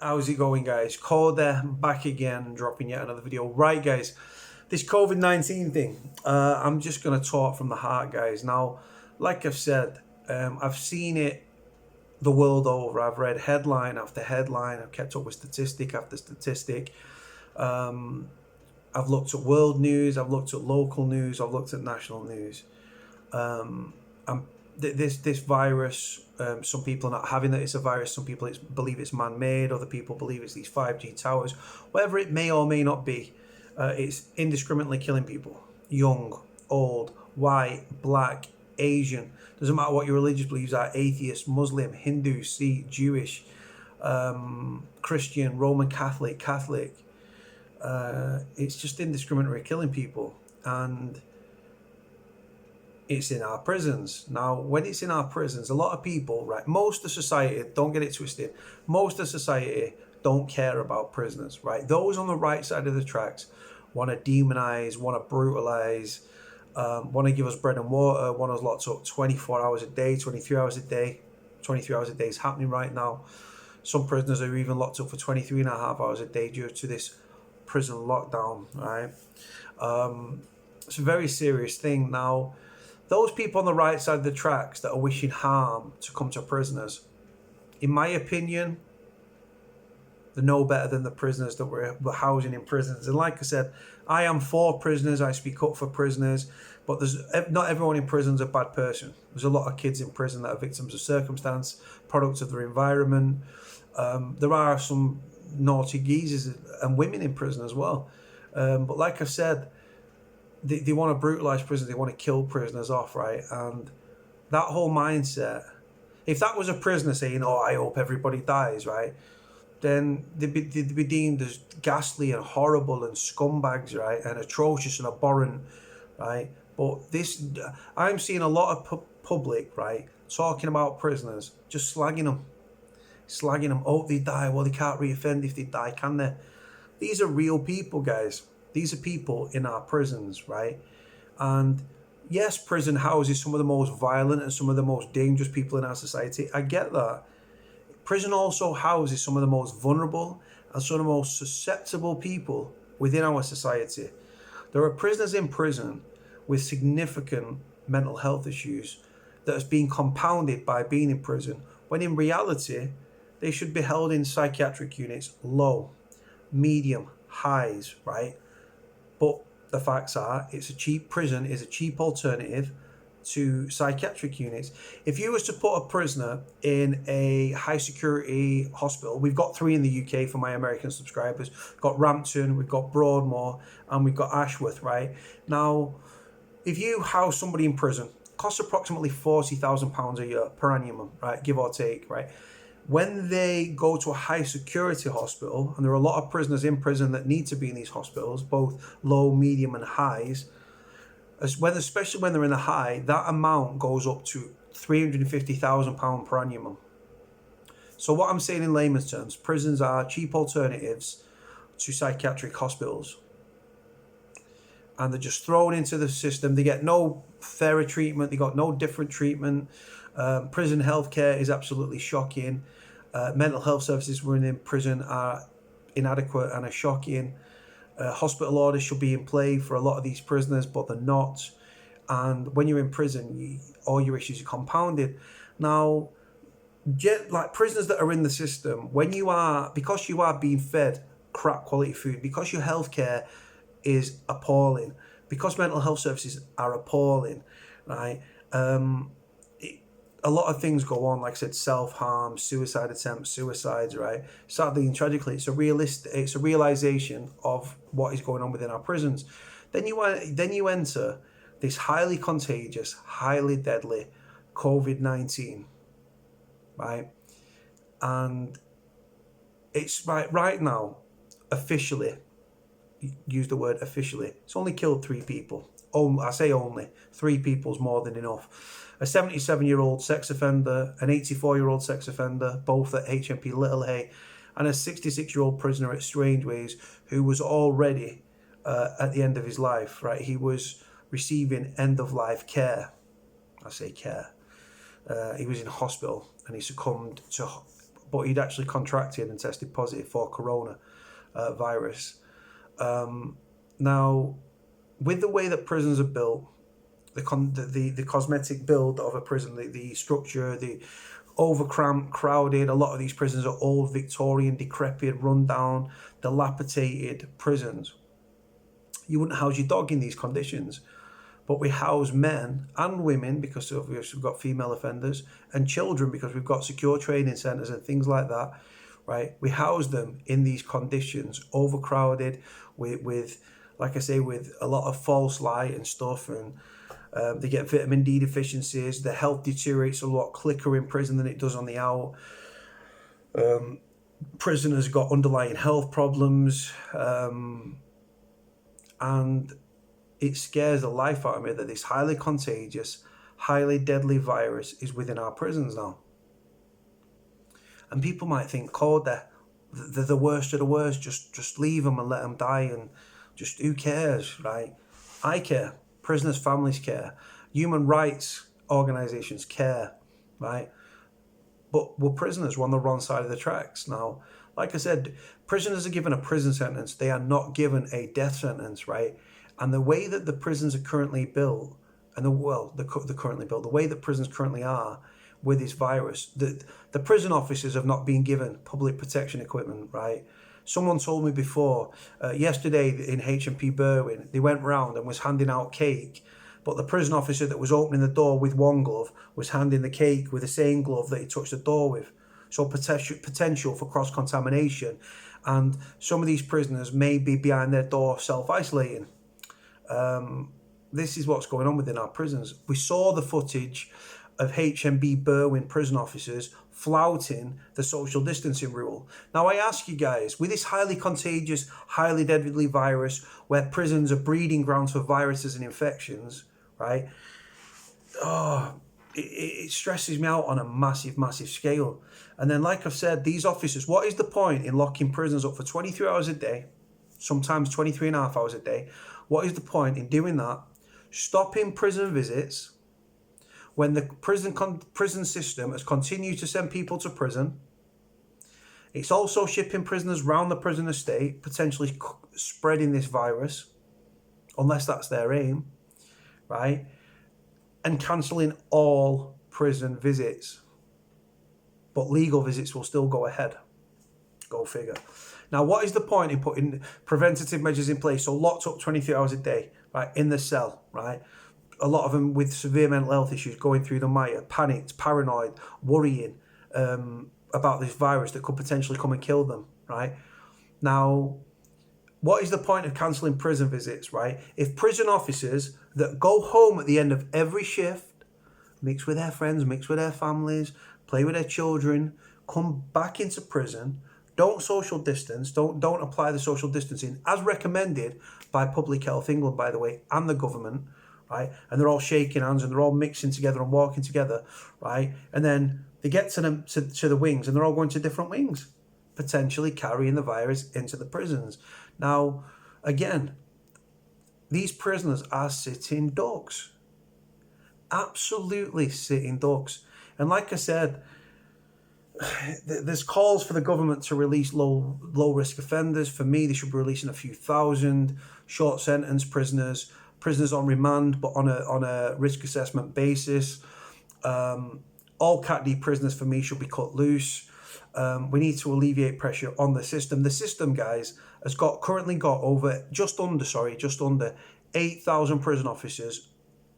How's it going, guys? Cole there, back again, dropping yet another video. Right, guys, this COVID-19 thing, I'm just going to talk from the heart, guys. Now, like I've said, I've seen it the world over. I've read headline after headline. I've kept up with statistic after statistic. I've looked at world news. I've looked at local news. I've looked at national news. This virus, some people are not having that it's a virus. Some people believe it's man-made. Other people believe it's these 5G towers. Whatever it may or may not be, it's indiscriminately killing people. Young, old, white, black, Asian. Doesn't matter what your religious beliefs are. Atheist, Muslim, Hindu, Sikh, Jewish, Christian, Roman Catholic. It's just indiscriminately killing people. And it's in our prisons. Now, when it's in our prisons, a lot of people, right, most of society, don't get it twisted, most of society don't care about prisoners, right? Those on the right side of the tracks want to demonize, want to brutalize, want to give us bread and water, want us locked up 24 hours a day, 23 hours a day. 23 hours a day is happening right now. Some prisoners are even locked up for 23 and a half hours a day due to this prison lockdown, right? It's a very serious thing. Now, those people on the right side of the tracks that are wishing harm to come to prisoners, in my opinion, they're no better than the prisoners that we're housing in prisons. And like I said, I am for prisoners. I speak up for prisoners. But not everyone in prison is a bad person. There's a lot of kids in prison that are victims of circumstance, products of their environment. There are some naughty geezers and women in prison as well. But like I said, they want to brutalize prisoners, they want to kill prisoners off, right? And that whole mindset, if that was a prisoner saying, oh, I hope everybody dies, right? Then they'd be deemed as ghastly and horrible and scumbags, right? And atrocious and abhorrent, right? But I'm seeing a lot of public, right, talking about prisoners, just slagging them. Oh, they die. Well, they can't reoffend if they die, can they? These are real people, guys. These are people in our prisons, right? And yes, prison houses some of the most violent and some of the most dangerous people in our society. I get that. Prison also houses some of the most vulnerable and some of the most susceptible people within our society. There are prisoners in prison with significant mental health issues that has been compounded by being in prison, when in reality, they should be held in psychiatric units, low, medium, highs, right? But the facts are, prison is a cheap alternative to psychiatric units. If you was to put a prisoner in a high security hospital, we've got 3 in the UK for my American subscribers. We've got Rampton, we've got Broadmoor, and we've got Ashworth, right? Now, if you house somebody in prison, it costs approximately £40,000 a year per annum, right? Give or take, right? When they go to a high security hospital, and there are a lot of prisoners in prison that need to be in these hospitals, both low, medium, and highs, especially when they're in the high, that amount goes up to £350,000 per annum. So what I'm saying in layman's terms, prisons are cheap alternatives to psychiatric hospitals. And they're just thrown into the system. They get no fairer treatment. They got no different treatment. Prison healthcare is absolutely shocking. Mental health services within prison are inadequate and are shocking. Hospital orders should be in play for a lot of these prisoners, but they're not. And when you're in prison, all your issues are compounded. Now, like prisoners that are in the system, because you are being fed crap quality food, because your healthcare is appalling, because mental health services are appalling, right? A lot of things go on, like I said, self-harm, suicide attempts, suicides, right? Sadly and tragically, it's a realization of what is going on within our prisons. Then you enter this highly contagious, highly deadly COVID-19, right? And it's right now, officially, use the word officially, it's only killed 3 people. I say only, 3 people's more than enough. A 77-year-old sex offender, an 84-year-old sex offender, both at HMP Little Hay, and a 66-year-old prisoner at Strangeways, who was already at the end of his life, right? He was receiving end-of-life care. I say care. He was in hospital and he succumbed to but he'd actually contracted and tested positive for corona virus. Now, with the way that prisons are built, the cosmetic build of a prison, the structure, the overcramped, crowded. A lot of these prisons are old, Victorian, decrepit, rundown, dilapidated prisons. You wouldn't house your dog in these conditions, but we house men and women because we've got female offenders, and children because we've got secure training centres and things like that, right? We house them in these conditions, overcrowded, with like I say, with a lot of false light and stuff, and they get vitamin D deficiencies. Their health deteriorates a lot quicker in prison than it does on the out. Prisoners got underlying health problems, and it scares the life out of me that this highly contagious, highly deadly virus is within our prisons now. And people might think, they're the worst of the worst. Just leave them and let them die, and just who cares, right? I care. Prisoners' families care. Human rights organisations care, right? But we're prisoners. We're on the wrong side of the tracks now. Like I said, prisoners are given a prison sentence. They are not given a death sentence, right? And the way that the prisons are currently built, the way that prisons currently are with this virus, the prison officers have not been given public protection equipment, right? Someone told me before, yesterday in H&P Berwyn, they went round and was handing out cake, but the prison officer that was opening the door with one glove was handing the cake with the same glove that he touched the door with. So potential for cross-contamination, and some of these prisoners may be behind their door self-isolating. This is what's going on within our prisons. We saw the footage of HMB Berwyn prison officers flouting the social distancing rule. Now I ask you guys, with this highly contagious, highly deadly virus, where prisons are breeding grounds for viruses and infections, right? It stresses me out on a massive, massive scale. And then, like I've said, these officers, what is the point in locking prisons up for 23 hours a day, sometimes 23 and a half hours a day? What is the point in doing that? Stopping prison visits when the prison system has continued to send people to prison. It's also shipping prisoners round the prison estate, potentially spreading this virus, unless that's their aim, right? And cancelling all prison visits. But legal visits will still go ahead. Go figure. Now, what is the point in putting preventative measures in place? So locked up 23 hours a day, right, in the cell, right? A lot of them with severe mental health issues, going through the mire, panicked, paranoid, worrying about this virus that could potentially come and kill them, right? Now, what is the point of cancelling prison visits, right? If prison officers that go home at the end of every shift, mix with their friends, mix with their families, play with their children, come back into prison, don't social distance, don't apply the social distancing as recommended by Public Health England, by the way, and the government, right? And they're all shaking hands and they're all mixing together and walking together, right? And then they get to the wings and they're all going to different wings, potentially carrying the virus into the prisons. Now, again, these prisoners are sitting ducks. Absolutely sitting ducks. And like I said, there's calls for the government to release low risk offenders. For me, they should be releasing a few thousand short sentence prisoners on remand, but on a risk assessment basis. All Cat D prisoners for me should be cut loose. We need to alleviate pressure on the system. The system, guys, has currently got just under 8,000 prison officers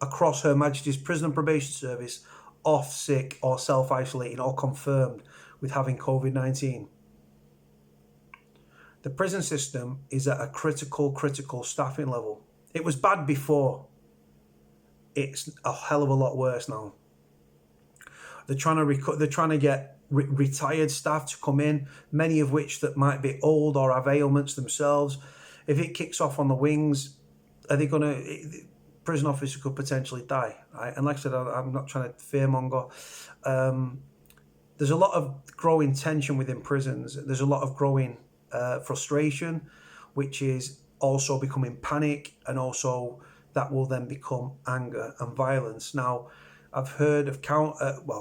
across Her Majesty's Prison and Probation Service off sick or self-isolating or confirmed with having COVID-19. The prison system is at a critical staffing level. It was bad before. It's a hell of a lot worse now. They're trying to get retired staff to come in, many of which that might be old or have ailments themselves. If it kicks off on the wings, prison officers could potentially die, right? And like I said, I'm not trying to fearmonger. There's a lot of growing tension within prisons. There's a lot of growing frustration, which is also becoming panic, and also that will then become anger and violence. Now, I've heard of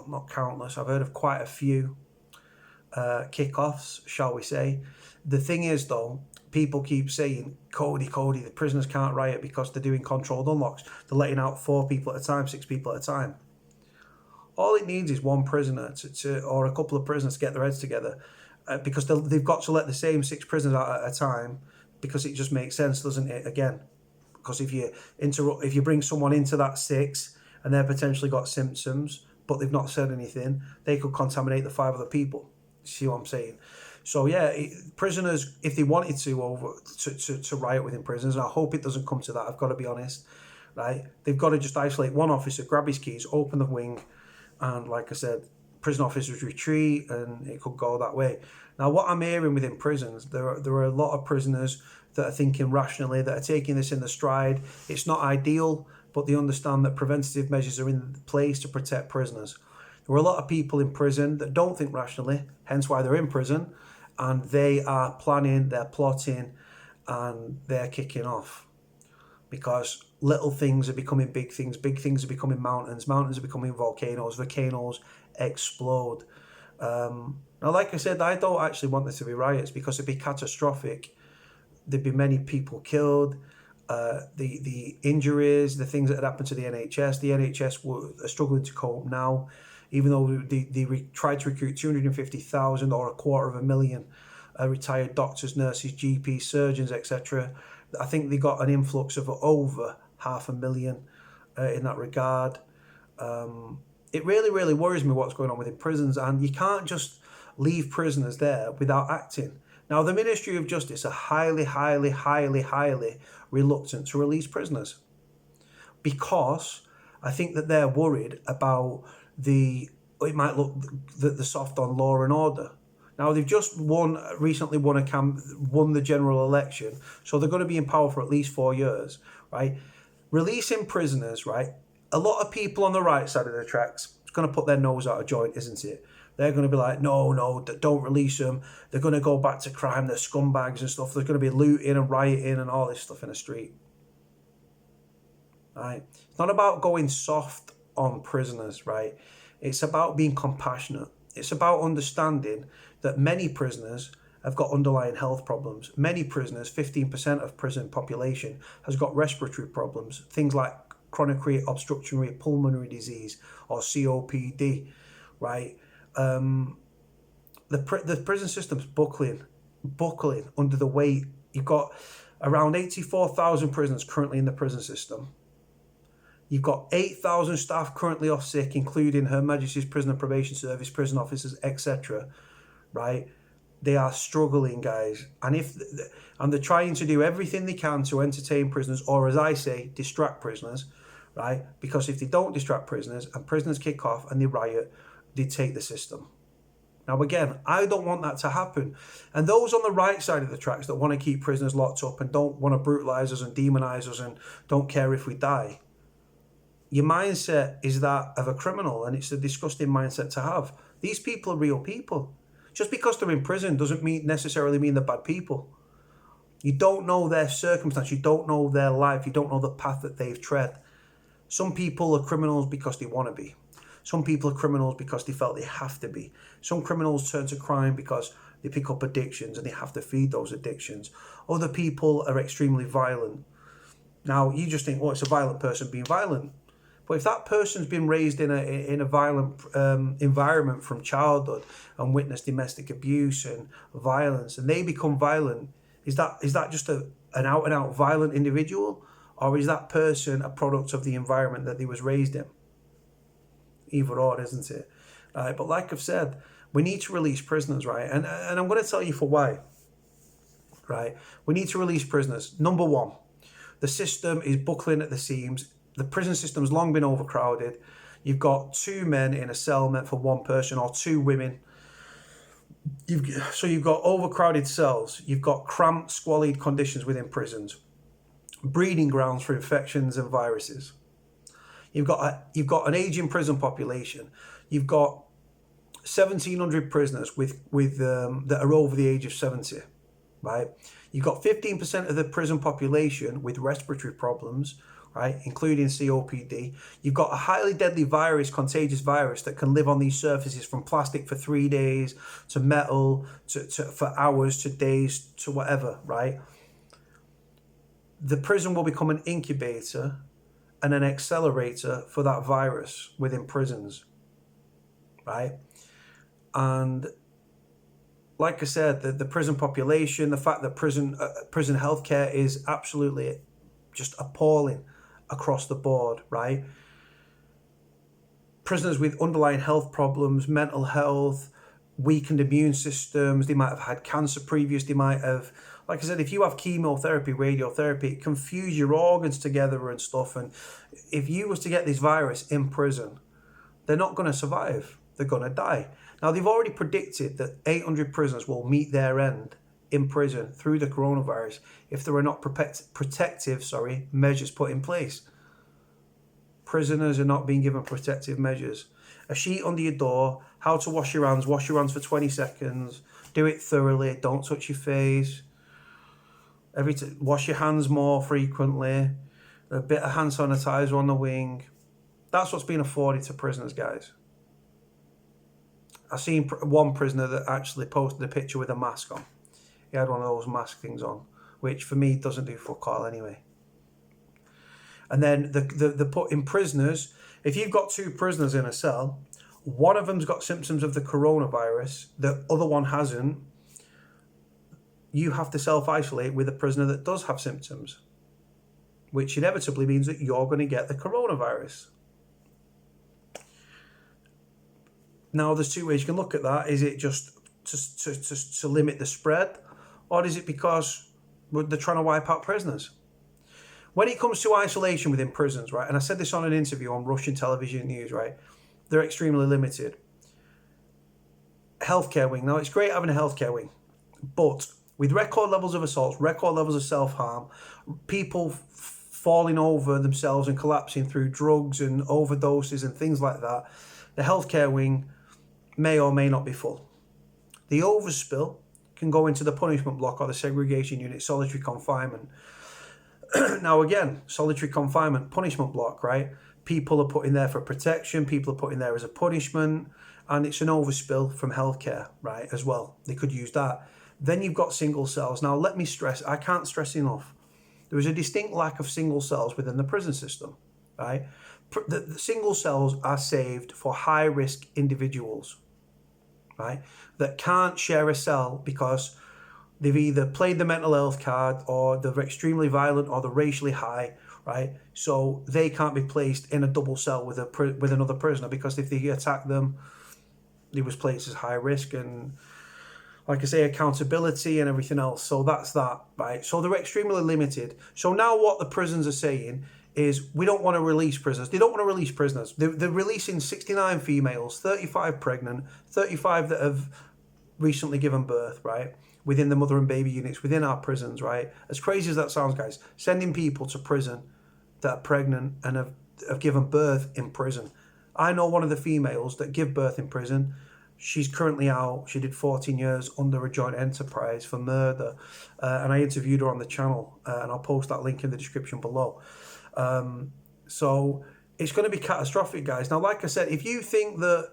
not countless, I've heard of quite a few kickoffs, shall we say. The thing is, though, people keep saying, Cody, the prisoners can't riot because they're doing controlled unlocks. They're letting out 4 people at a time, 6 people at a time. All it needs is one prisoner or a couple of prisoners to get their heads together, because they've got to let the same 6 prisoners out at a time, because it just makes sense, doesn't it? Again, because if you bring someone into that 6 and they've potentially got symptoms, but they've not said anything, they could contaminate the 5 other people. See what I'm saying? So yeah, prisoners, if they wanted to riot within prisons, and I hope it doesn't come to that, I've got to be honest, right? They've got to just isolate one officer, grab his keys, open the wing, and like I said, prison officers retreat, and it could go that way. Now, what I'm hearing within prisons, there are a lot of prisoners that are thinking rationally, that are taking this in the stride. It's not ideal, but they understand that preventative measures are in place to protect prisoners. There are a lot of people in prison that don't think rationally, hence why they're in prison, and they are planning, they're plotting, and they're kicking off. Because little things are becoming big things are becoming mountains are becoming volcanoes explode. Now, like I said, I don't actually want there to be riots, because it'd be catastrophic. There'd be many people killed. The injuries, the things that had happened to the NHS are struggling to cope now, even though they tried to recruit 250,000 or 250,000 retired doctors, nurses, GPs, surgeons, etc. I think they got an influx of over 500,000 in that regard. It really, really worries me what's going on within prisons, and you can't just leave prisoners there without acting. Now, the Ministry of Justice are highly, highly, highly, highly reluctant to release prisoners, because I think that they're worried about it might look the soft on law and order. Now, they've just recently won the general election, so they're going to be in power for at least 4 years, right? Releasing prisoners, right? A lot of people on the right side of the tracks, it's going to put their nose out of joint, isn't it? They're going to be like, no, don't release them. They're going to go back to crime. They're scumbags and stuff. There's going to be looting and rioting and all this stuff in the street. Right? It's not about going soft on prisoners, right? It's about being compassionate. It's about understanding that many prisoners have got underlying health problems. Many prisoners, 15% of prison population, has got respiratory problems. Things like chronic obstructive pulmonary disease or COPD, right? The prison system's buckling under the weight. You've got around 84,000 prisoners currently in the prison system. You've got 8,000 staff currently off sick, including Her Majesty's Prison and Probation Service, prison officers, etc. Right? They are struggling, guys, and they're trying to do everything they can to entertain prisoners, or as I say, distract prisoners, right? Because if they don't distract prisoners and prisoners kick off and they riot, they take the system. Now, again, I don't want that to happen. And those on the right side of the tracks that want to keep prisoners locked up and don't want to brutalise us and demonise us and don't care if we die, your mindset is that of a criminal, and it's a disgusting mindset to have. These people are real people. Just because they're in prison doesn't necessarily mean they're bad people. You don't know their circumstance, you don't know their life, you don't know the path that they've tread. Some people are criminals because they want to be. Some people are criminals because they felt they have to be. Some criminals turn to crime because they pick up addictions and they have to feed those addictions. Other people are extremely violent. Now, you just think, it's a violent person being violent. But if that person's been raised in a violent environment from childhood and witnessed domestic abuse and violence, and they become violent, is that just an out-and-out violent individual? Or is that person a product of the environment that they was raised in? Either or, isn't it? But like I've said, we need to release prisoners, right? And I'm going to tell you for why, right? We need to release prisoners. Number one, the system is buckling at the seams. The prison system's long been overcrowded. You've got 2 men in a cell meant for 1 person, or 2 women. You've got overcrowded cells. You've got cramped, squalid conditions within prisons, breeding grounds for infections and viruses. You've got an aging prison population. You've got 1,700 prisoners that are over the age of 70, right? You've got 15% of the prison population with respiratory problems, right, including COPD. You've got a highly deadly virus, contagious virus that can live on these surfaces from plastic for 3 days to metal to for hours to days to whatever, right? The prison will become an incubator and an accelerator for that virus within prisons, right? And like I said, the prison population, the fact that prison healthcare is absolutely just appalling across the board, right? Prisoners with underlying health problems, mental health, weakened immune systems, they might have had cancer previous, they might have, like I said, if you have chemotherapy, radiotherapy, it can fuse your organs together and stuff. And if you was to get this virus in prison, they're not going to survive. They're going to die. Now, they've already predicted that 800 prisoners will meet their end in prison through the coronavirus if there are not protective measures put in place. Prisoners are not being given protective measures. A sheet under your door, how to wash your hands for 20 seconds, do it thoroughly, don't touch your face, wash your hands more frequently, a bit of hand sanitizer on the wing. That's what's being afforded to prisoners, guys. I've seen one prisoner that actually posted a picture with a mask on. He had one of those mask things on, which for me doesn't do fuck all anyway. And then the put in prisoners, if you've got 2 prisoners in a cell, one of them's got symptoms of the coronavirus, the other one hasn't, you have to self-isolate with a prisoner that does have symptoms, which inevitably means that you're going to get the coronavirus. Now, there's 2 ways you can look at that. Is it just to limit the spread, or is it because they're trying to wipe out prisoners? When it comes to isolation within prisons, right, and I said this on an interview on Russian television news, right, they're extremely limited. Healthcare wing. Now, it's great having a healthcare wing, but with record levels of assaults, record levels of self-harm, people falling over themselves and collapsing through drugs and overdoses and things like that, the healthcare wing may or may not be full. The overspill can go into the punishment block or the segregation unit, solitary confinement. Now, again, solitary confinement, punishment block, right? People are put in there for protection, people are put in there as a punishment, and it's an overspill from healthcare, right, as well. They could use that. Then you've got single cells. Now, let me stress, I can't stress enough, there is a distinct lack of single cells within the prison system, right? The single cells are saved for high-risk individuals, right, that can't share a cell because they've either played the mental health card or they're extremely violent or they're racially high, right? So they can't be placed in a double cell with another prisoner because if they attack them, they was placed as high risk and, like I say, accountability and everything else. So that's that, right? So they're extremely limited. So now what the prisons are saying is we don't want to release prisoners. They don't want to release prisoners. They're releasing 69 females, 35 pregnant, 35 that have recently given birth, right? Within the mother and baby units, within our prisons, right? As crazy as that sounds, guys, sending people to prison that are pregnant and have given birth in prison. I know one of the females that give birth in prison. She's currently out. She did 14 years under a joint enterprise for murder. And I interviewed her on the channel, and I'll post that link in the description below. So it's going to be catastrophic, guys. Now, like I said, if you think that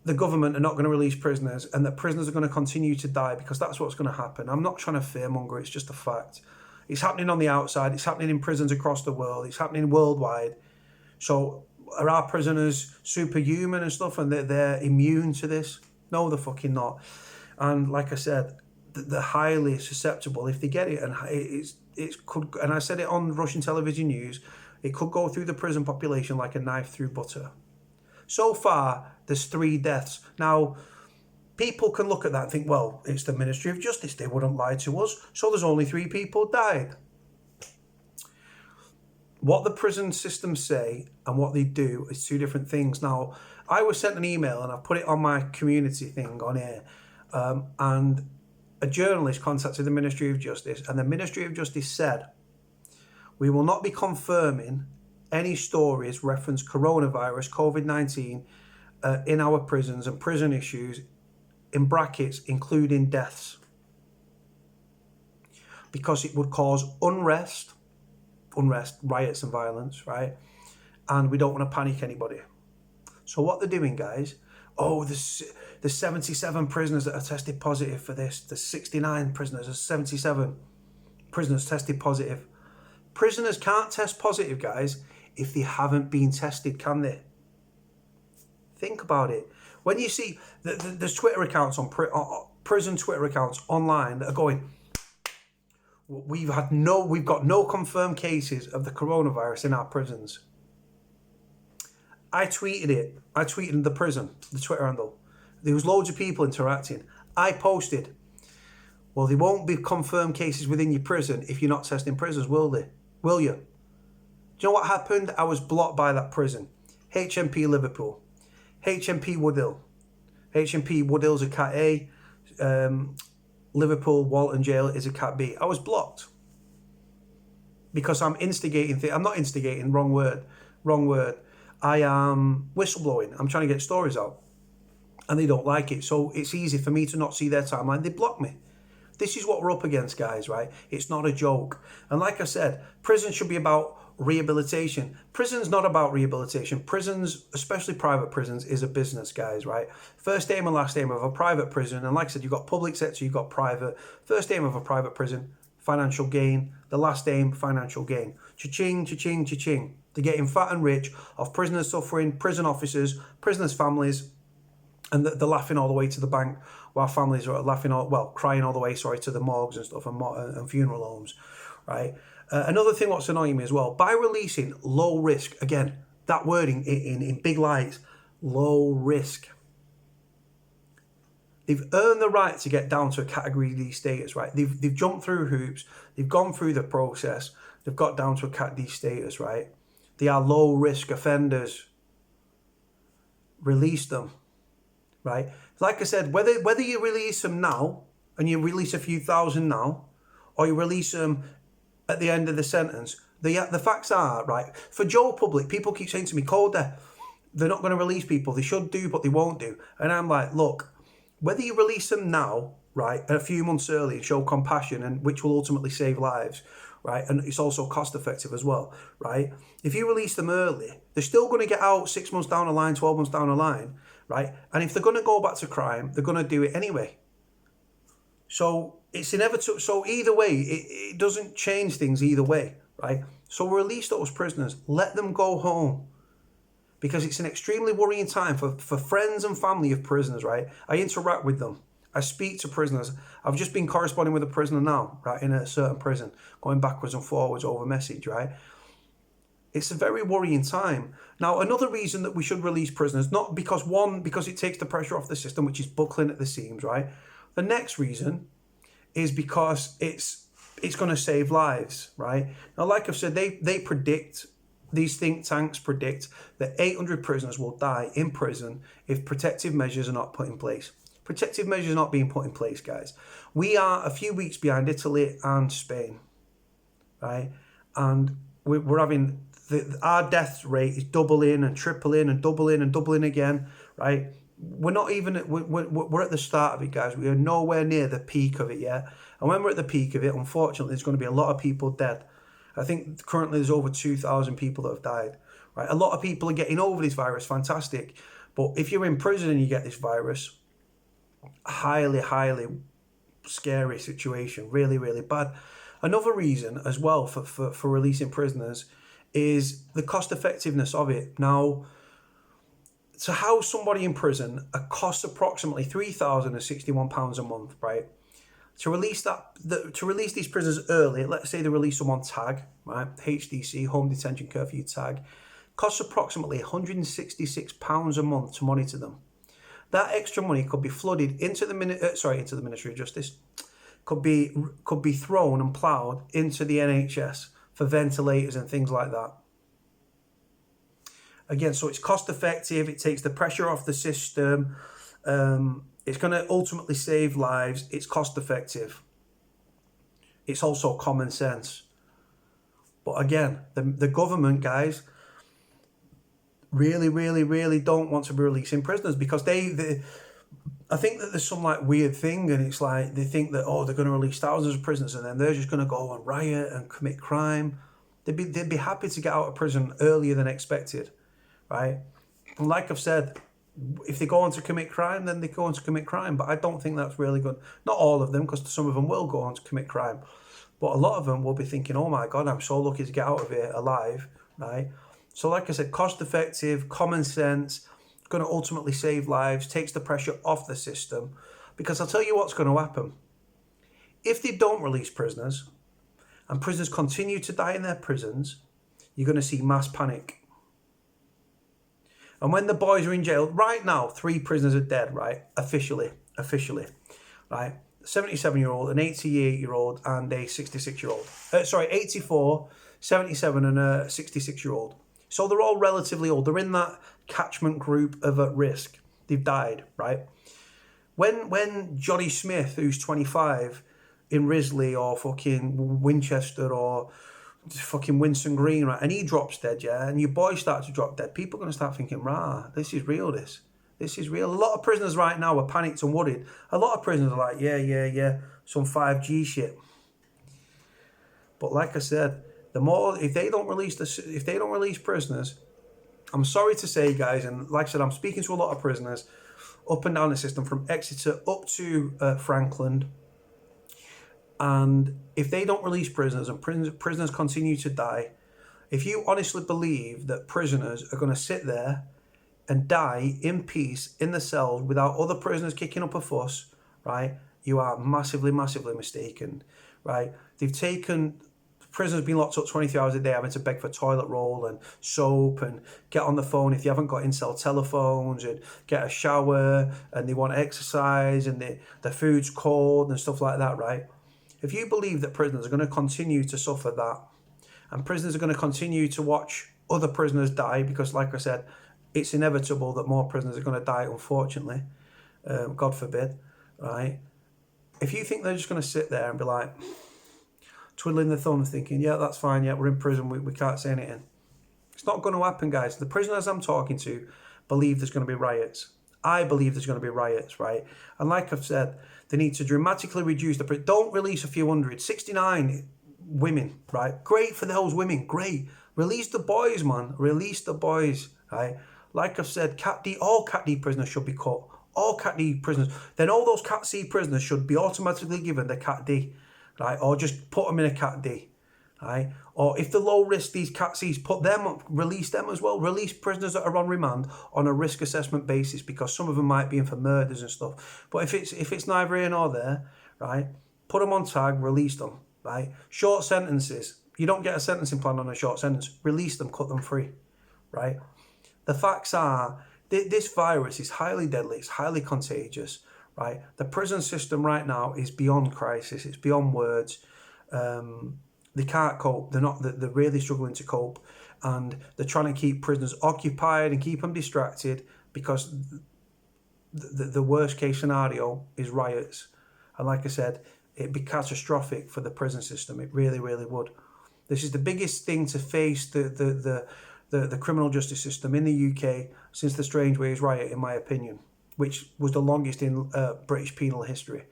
the government are not going to release prisoners and that prisoners are going to continue to die because that's what's going to happen, I'm not trying to fearmonger. It's just a fact. It's happening on the outside. It's happening in prisons across the world. It's happening worldwide. So are our prisoners superhuman and stuff and they're immune to this? No, they're fucking not. And like I said, they're highly susceptible if they get it. And it could, and I said it on Russian television news, it could go through the prison population like a knife through butter. So far, there's 3 deaths. Now, people can look at that and think, well, it's the Ministry of Justice. They wouldn't lie to us. So there's only 3 people died. What the prison systems say and what they do is 2 different things. Now, I was sent an email and I put it on my community thing on here. And a journalist contacted the Ministry of Justice, and the Ministry of Justice said, we will not be confirming any stories reference coronavirus, COVID-19, in our prisons and prison issues, in brackets, including deaths, because it would cause unrest, unrest, riots and violence, right? And we don't want to panic anybody. So what they're doing, guys, there's 77 prisoners that are tested positive for this. There's 69 prisoners, there's 77 prisoners tested positive. Prisoners can't test positive, guys, if they haven't been tested, can they? Think about it. When you see there's Twitter accounts on prison Twitter accounts online that are going, we've got no confirmed cases of the coronavirus in our prisons. I tweeted it. I tweeted the prison, the Twitter handle. There was loads of people interacting. I posted, well, there won't be confirmed cases within your prison if you're not testing prisoners, will they? Will you? Do you know what happened? I was blocked by that prison. HMP Liverpool. HMP Woodhill. HMP Woodhill's a Cat A. Liverpool Walton Jail is a Cat B. I was blocked. Because I'm instigating things. I'm not instigating, wrong word. I am whistleblowing. I'm trying to get stories out. And they don't like it. So it's easy for me to not see their timeline. They block me. This is what we're up against, guys, right? It's not a joke. And like I said, prison should be about rehabilitation. Prison's not about rehabilitation. Prisons, especially private prisons, is a business, guys, right? First aim and last aim of a private prison, and like I said, you've got public sector, you've got private. First aim of a private prison, financial gain. The last aim, financial gain. Cha-ching, cha-ching, cha-ching. They're getting fat and rich off prisoners suffering, prison officers, prisoners' families, and they're laughing all the way to the bank while families are crying all the way, to the morgues and stuff and funeral homes, right? Another thing what's annoying me as well, by releasing low risk, again, that wording in big lights, low risk. They've earned the right to get down to a category D status, right? They've jumped through hoops, they've gone through the process, they've got down to a cat D status, right? They are low risk offenders. Release them, right? Like I said, whether you release them now and you release a few thousand now, or you release them at the end of the sentence, the facts are, right, for Joe Public, people keep saying to me, Calder, they're not going to release people. They should do, but they won't do. And I'm like, look, whether you release them now, right, a few months early and show compassion, and which will ultimately save lives, right, and it's also cost effective as well, right? If you release them early, they're still going to get out 6 months down the line, 12 months down the line, right? And if they're going to go back to crime, they're going to do it anyway. So it's inevitable. So either way, it doesn't change things either way, right? So release those prisoners, let them go home, because it's an extremely worrying time for friends and family of prisoners, right? I interact with them. I speak to prisoners. I've just been corresponding with a prisoner now, right, in a certain prison, going backwards and forwards over message, right? It's a very worrying time. Now, another reason that we should release prisoners, not because because it takes the pressure off the system, which is buckling at the seams, right? The next reason is because it's going to save lives, right? Now, like I've said, they predict, these think tanks predict that 800 prisoners will die in prison if protective measures are not put in place. Protective measures are not being put in place, guys. We are a few weeks behind Italy and Spain, right? And we're having, our death rate is doubling and tripling and doubling and doubling again, right? We're not even, we're at the start of it, guys. We are nowhere near the peak of it yet. And when we're at the peak of it, unfortunately, there's going to be a lot of people dead. I think currently there's over 2,000 people that have died, right? A lot of people are getting over this virus, fantastic. But if you're in prison and you get this virus, highly, highly scary situation, really, really bad. Another reason as well for releasing prisoners is the cost effectiveness of it. Now, to house somebody in prison, it costs approximately £3,061 a month, right? To release these prisoners early, let's say they release them on tag, right? HDC, home detention curfew tag, costs approximately £166 a month to monitor them. That extra money could be flooded into the Ministry of Justice, could be thrown and ploughed into the NHS for ventilators and things like that. Again, so it's cost effective. It takes the pressure off the system. It's going to ultimately save lives. It's cost effective. It's also common sense. But again, the government, guys, really, really, really don't want to be releasing prisoners because they I think that there's some like weird thing, and it's like they think that, they're going to release thousands of prisoners and then they're just going to go and riot and commit crime. They'd be happy to get out of prison earlier than expected, right? And like I've said, if they go on to commit crime, then they go on to commit crime. But I don't think that's really good. Not all of them, because some of them will go on to commit crime. But a lot of them will be thinking, oh my God, I'm so lucky to get out of here alive, right? So like I said, cost effective, common sense, going to ultimately save lives, takes the pressure off the system. Because I'll tell you what's going to happen. If they don't release prisoners, and prisoners continue to die in their prisons, you're going to see mass panic. And when the boys are in jail, right now, 3 prisoners are dead, right? Officially, right? 77-year-old, an 88-year-old, and a 66-year-old. 84, 77, and a 66-year-old. So they're all relatively old. They're in that catchment group of at risk. They've died, right? When Johnny Smith, who's 25, in Risley or fucking Winchester or fucking Winson Green, right, and he drops dead, yeah, and your boys start to drop dead, people are going to start thinking, rah, this is real, this is real. A lot of prisoners right now are panicked and worried. A lot of prisoners are like, yeah, some 5G shit. But like I said, if they don't release prisoners, I'm sorry to say, guys, and like I said, I'm speaking to a lot of prisoners up and down the system from Exeter up to Frankland. And if they don't release prisoners and prisoners continue to die, if you honestly believe that prisoners are going to sit there and die in peace in the cells without other prisoners kicking up a fuss, right, you are massively, massively mistaken, right? Prisoners being locked up 23 hours a day, having to beg for toilet roll and soap and get on the phone if you haven't got in-cell telephones, and get a shower, and they want exercise, and the food's cold and stuff like that, right? If you believe that prisoners are going to continue to suffer that, and prisoners are going to continue to watch other prisoners die, because like I said, it's inevitable that more prisoners are going to die, unfortunately, God forbid, right? If you think they're just going to sit there and be like, twiddling their thumbs thinking, yeah, that's fine, yeah, we're in prison, we can't say anything. It's not going to happen, guys. The prisoners I'm talking to believe there's going to be riots. I believe there's going to be riots, right? And like I've said, they need to dramatically reduce don't release a few hundred. 69 women, right? Great for those women, great. Release the boys, man. Release the boys, right? Like I've said, all Cat D prisoners should be cut. All Cat D prisoners. Then all those Cat C prisoners should be automatically given the Cat D, right? Or just put them in a Cat D, right? Or if they're low risk, these Cat Cs, release them as well. Release prisoners that are on remand on a risk assessment basis, because some of them might be in for murders and stuff. But if it's neither here nor there, right? Put them on tag, release them, right? Short sentences. You don't get a sentencing plan on a short sentence. Release them, cut them free, right? The facts are, this virus is highly deadly. It's highly contagious, right? The prison system right now is beyond crisis. It's beyond words. They can't cope. They're really struggling to cope, and they're trying to keep prisoners occupied and keep them distracted, because the worst case scenario is riots. And like I said, it'd be catastrophic for the prison system. It really, really would. This is the biggest thing to face the criminal justice system in the UK since the Strangeways riot, in my opinion, which was the longest in British penal history.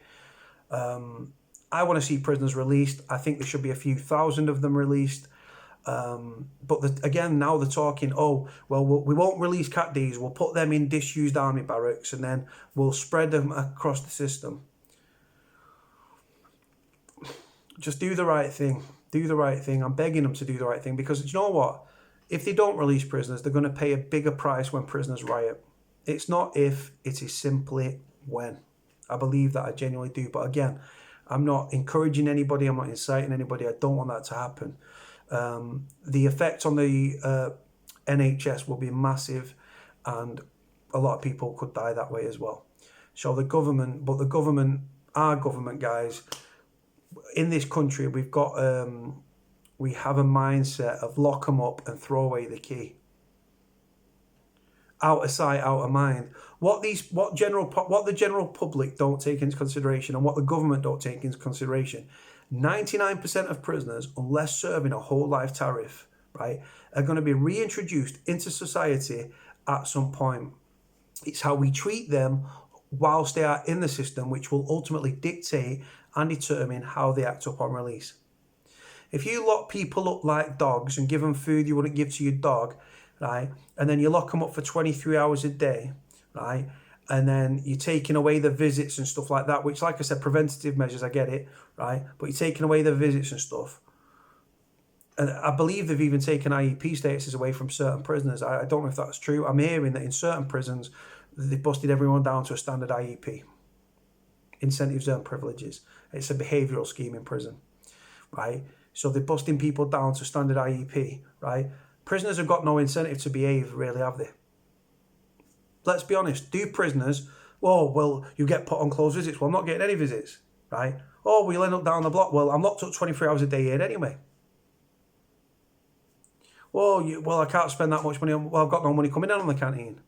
I want to see prisoners released. I think there should be a few thousand of them released. But again, now they're talking, we won't release Cat Ds. We'll put them in disused army barracks, and then we'll spread them across the system. Just do the right thing. Do the right thing. I'm begging them to do the right thing, because you know what? If they don't release prisoners, they're going to pay a bigger price when prisoners riot. It's not if, it is simply when. I believe that, I genuinely do. But again, I'm not encouraging anybody. I'm not inciting anybody. I don't want that to happen. The effect on the NHS will be massive, and a lot of people could die that way as well. So our government, guys, in this country, we have a mindset of lock them up and throw away the key. Out of sight, out of mind. What the general public don't take into consideration, and what the government don't take into consideration, 99% of prisoners, unless serving a whole life tariff, right, are going to be reintroduced into society at some point. It's how we treat them whilst they are in the system which will ultimately dictate and determine how they act upon release. If you lock people up like dogs and give them food you wouldn't give to your dog, right, and then you lock them up for 23 hours a day, right, and then you're taking away the visits and stuff like that, which, like I said, preventative measures, I get it, right, but you're taking away the visits and stuff. And I believe they've even taken IEP statuses away from certain prisoners. I don't know if that's true. I'm hearing that in certain prisons, they've busted everyone down to a standard IEP. Incentives, earned privileges. It's a behavioural scheme in prison, right? So they're busting people down to standard IEP, right? Prisoners have got no incentive to behave, really, have they? Let's be honest. Do prisoners, oh, well, you get put on closed visits. Well, I'm not getting any visits, right? Oh, we'll end up down the block. Well, I'm locked up 23 hours a day here anyway. Well, I can't spend that much money on, well, I've got no money coming in on the canteen.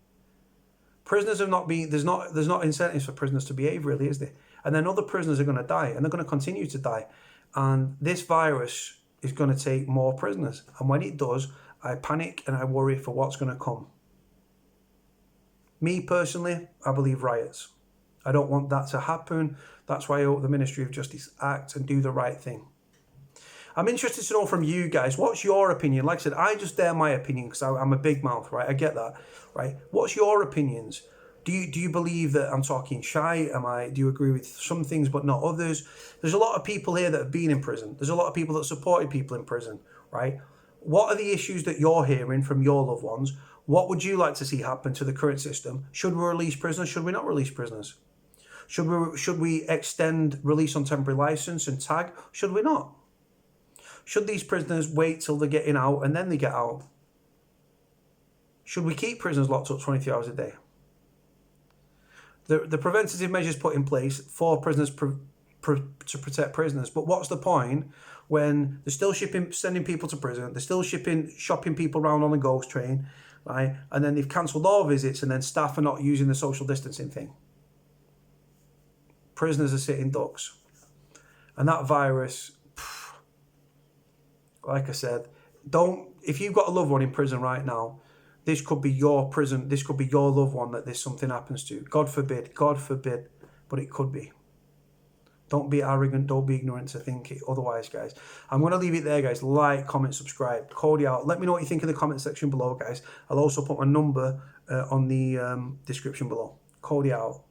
Prisoners have not been, there's not incentives for prisoners to behave, really, is there? And then other prisoners are going to die, and they're going to continue to die. And this virus is going to take more prisoners. And when it does, I panic and I worry for what's going to come. Me personally, I believe riots. I don't want that to happen. That's why I hope the Ministry of Justice act and do the right thing. I'm interested to know from you guys, what's your opinion? Like I said, I just dare my opinion because I'm a big mouth, right? I get that, right? What's your opinions? Do you believe that I'm talking shy? Do you agree with some things but not others? There's a lot of people here that have been in prison. There's a lot of people that supported people in prison, right? What are the issues that you're hearing from your loved ones? What would you like to see happen to the current system? Should we release prisoners? Should we not release prisoners? Should we extend release on temporary license and tag? Should we not? Should these prisoners wait till they're getting out and then they get out? Should we keep prisoners locked up 23 hours a day? The preventative measures put in place for prisoners to protect prisoners, but what's the point when they're still sending people to prison, they're still shopping people around on the ghost train, right? And then they've cancelled all visits, and then staff are not using the social distancing thing. Prisoners are sitting ducks, and that virus. Like I said, if you've got a loved one in prison right now, this could be your prison, this could be your loved one that something happens to. God forbid, but it could be. Don't be arrogant, don't be ignorant to think it otherwise, guys. I'm going to leave it there, guys. Like, comment, subscribe. Cody out. Let me know what you think in the comment section below, guys. I'll also put my number on the description below. Cody out.